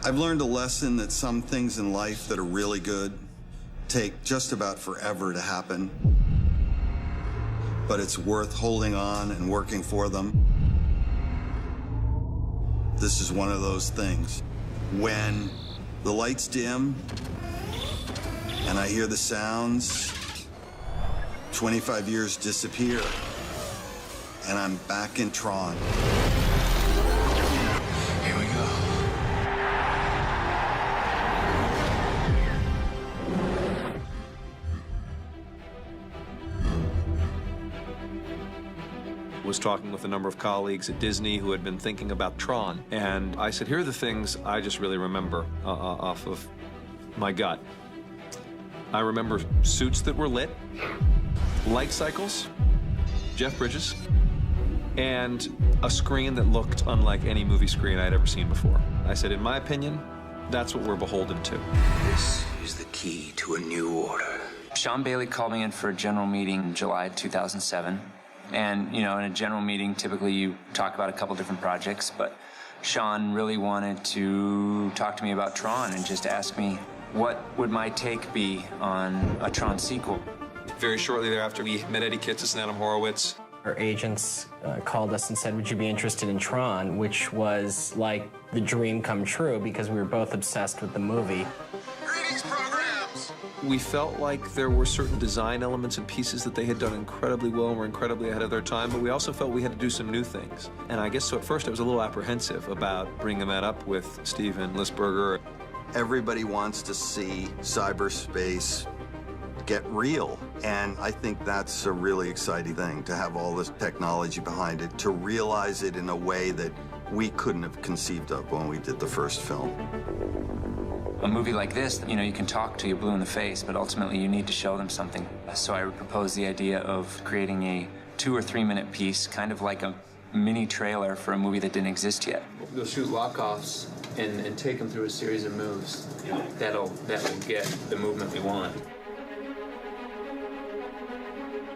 I've learned a lesson that some things in life that are really good take just about forever to happen. But it's worth holding on and working for them. This is one of those things. When the lights dim and I hear the sounds, 25 years disappear, and I'm back in Tron. Here we go. Was talking with a number of colleagues at Disney who had been thinking about Tron, and I said, here are the things I just really remember off of my gut. I remember suits that were lit, light cycles, Jeff Bridges, and a screen that looked unlike any movie screen I'd ever seen before. I said, in my opinion, that's what we're beholden to. This is the key to a new order. Sean Bailey called me in for a general meeting in July 2007. And, you know, in a general meeting, typically you talk about a couple different projects, but Sean really wanted to talk to me about Tron and just ask me what would my take be on a Tron sequel. Very shortly thereafter, we met Eddie Kitsis and Adam Horowitz. Our agents called us and said, would you be interested in Tron, which was like the dream come true because we were both obsessed with the movie. Greetings, programs! We felt like there were certain design elements and pieces that they had done incredibly well and were incredibly ahead of their time, but we also felt we had to do some new things. And I guess so at first I was a little apprehensive about bringing that up with Steven Lisberger. Everybody wants to see cyberspace get real, and I think that's a really exciting thing, to have all this technology behind it, to realize it in a way that we couldn't have conceived of when we did the first film. A movie like this, you know, you can talk till you're blue in the face, but ultimately you need to show them something. So I proposed the idea of creating a 2 or 3 minute piece, kind of like a mini trailer for a movie that didn't exist yet. We'll shoot walk-offs and take them through a series of moves that'll get the movement we want.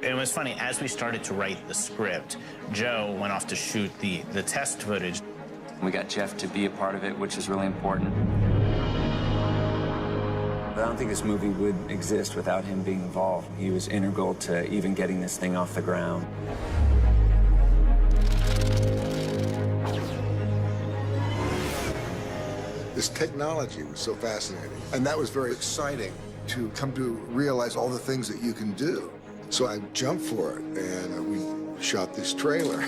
It was funny, as we started to write the script, Joe went off to shoot the test footage. We got Jeff to be a part of it, which is really important. I don't think this movie would exist without him being involved. He was integral to even getting this thing off the ground. This technology was so fascinating, and that was very exciting to come to realize all the things that you can do. So I jumped for it, and we shot this trailer.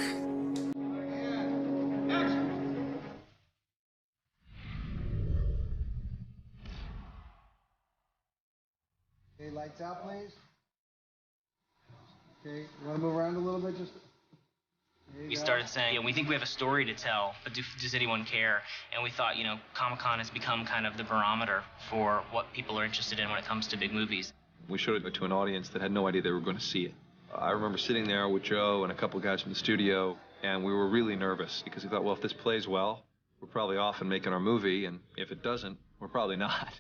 Okay, lights out, please. Okay, you want to move around a little bit? Just. We started saying, you know, we think we have a story to tell, but does anyone care? And we thought, you know, Comic-Con has become kind of the barometer for what people are interested in when it comes to big movies. We showed it to an audience that had no idea they were going to see it. I remember sitting there with Joe and a couple of guys from the studio, and we were really nervous because we thought, well, if this plays well, we're probably off and making our movie, and if it doesn't, we're probably not.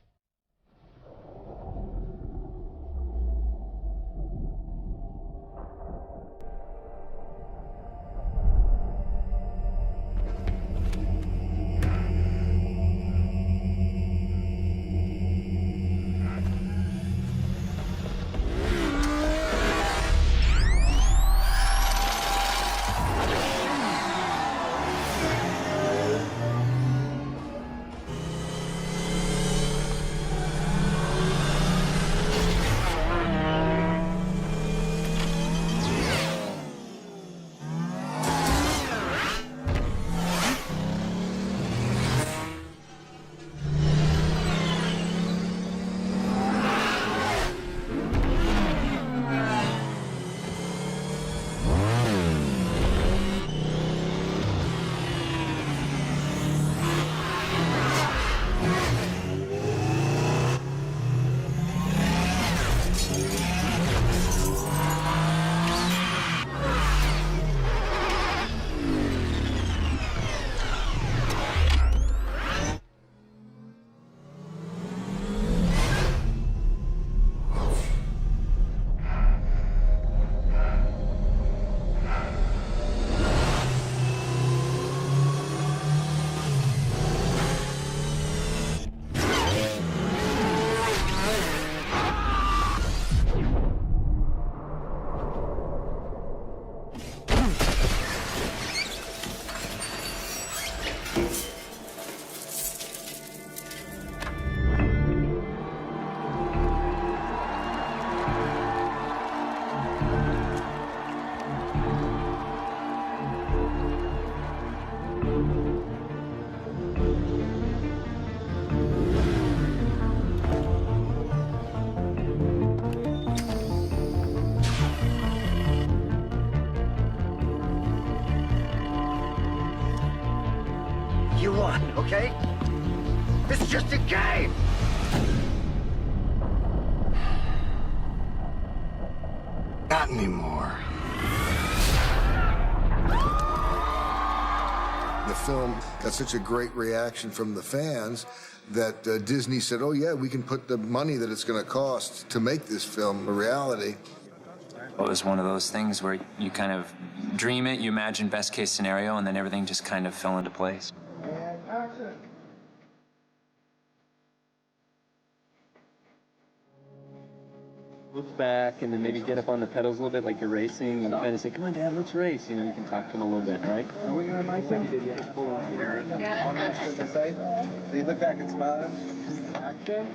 You won, okay? It's just a game! Not anymore. The film got such a great reaction from the fans that Disney said, oh yeah, we can put the money that it's going to cost to make this film a reality. It was one of those things where you kind of dream it, you imagine best case scenario, and then everything just kind of fell into place. Look back and then maybe get up on the pedals a little bit like you're racing and kind of say, come on, Dad, let's race. You know, you can talk to him a little bit, right? Are we going to mic him? Yeah. So you look back and smile. Action.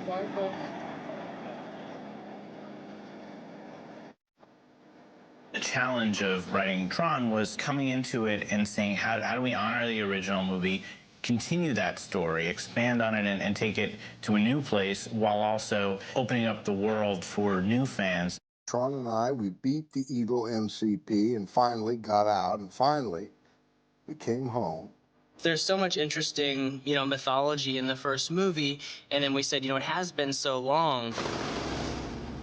The challenge of writing Tron was coming into it and saying, how do we honor the original movie, continue that story, expand on it, and take it to a new place while also opening up the world for new fans. Tron and I, we beat the evil MCP and finally got out, and finally we came home. There's so much interesting, mythology in the first movie, and then we said, it has been so long.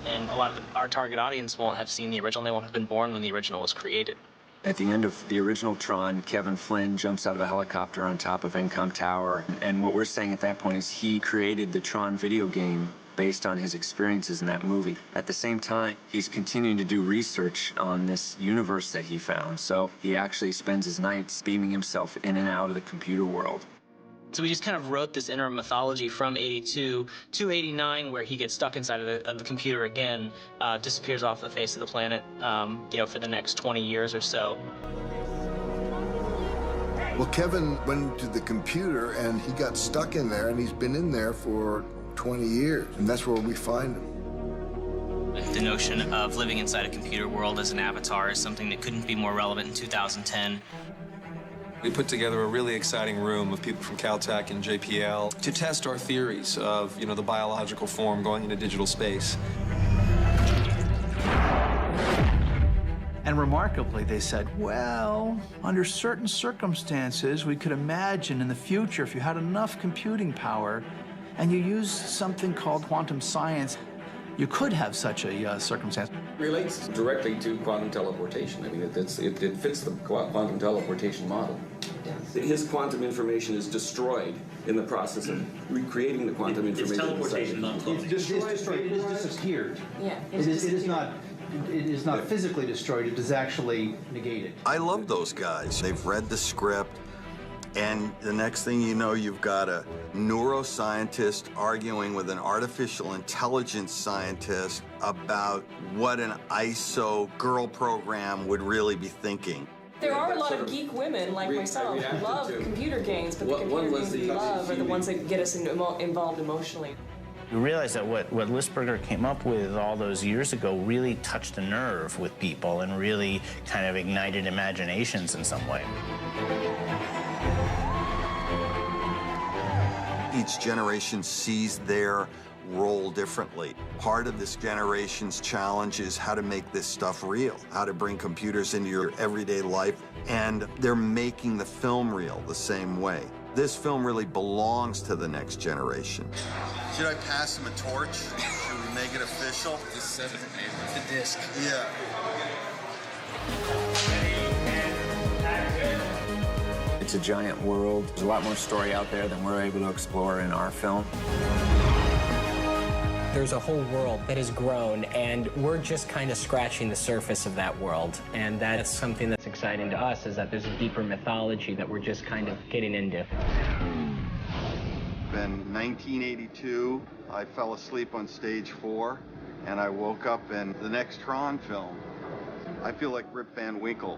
And a lot of our target audience won't have seen the original. They won't have been born when the original was created. At the end of the original Tron, Kevin Flynn jumps out of a helicopter on top of Encom Tower. And what we're saying at that point is he created the Tron video game based on his experiences in that movie. At the same time, he's continuing to do research on this universe that he found. So he actually spends his nights beaming himself in and out of the computer world. So we just kind of wrote this interim mythology from 82 to 89, where he gets stuck inside of the computer again, disappears off the face of the planet, for the next 20 years or so. Well, Kevin went into the computer and he got stuck in there, and he's been in there for 20 years, and that's where we find him. The notion of living inside a computer world as an avatar is something that couldn't be more relevant in 2010. We put together a really exciting room of people from Caltech and JPL to test our theories of, the biological form going into digital space. And remarkably, they said, well, under certain circumstances, we could imagine in the future, if you had enough computing power and you used something called quantum science, you could have such a circumstance. It relates directly to quantum teleportation. I mean, it fits the quantum teleportation model. His quantum information is destroyed in the process of recreating the quantum information. It's teleportation, not It's destroyed. It is disappeared. Yeah. It is not physically destroyed. It is actually negated. I love those guys. They've read the script. And the next thing you know, you've got a neuroscientist arguing with an artificial intelligence scientist about what an ISO girl program would really be thinking. There are a lot of geek women like myself who love computer games, but the computer games we love are the ones that get us involved emotionally. You realize that what Lisberger came up with all those years ago really touched a nerve with people and really kind of ignited imaginations in some way. Each generation sees their role differently. Part of this generation's challenge is how to make this stuff real, how to bring computers into your everyday life, and they're making the film real the same way. This film really belongs to the next generation. Should I pass him a torch? Should we make it official? Just set it with the disc. Yeah. It's a giant world. There's a lot more story out there than we're able to explore in our film. There's a whole world that has grown, and we're just kind of scratching the surface of that world. And that's something that's exciting to us, is that there's a deeper mythology that we're just kind of getting into. In 1982, I fell asleep on stage 4, and I woke up in the next Tron film. I feel like Rip Van Winkle.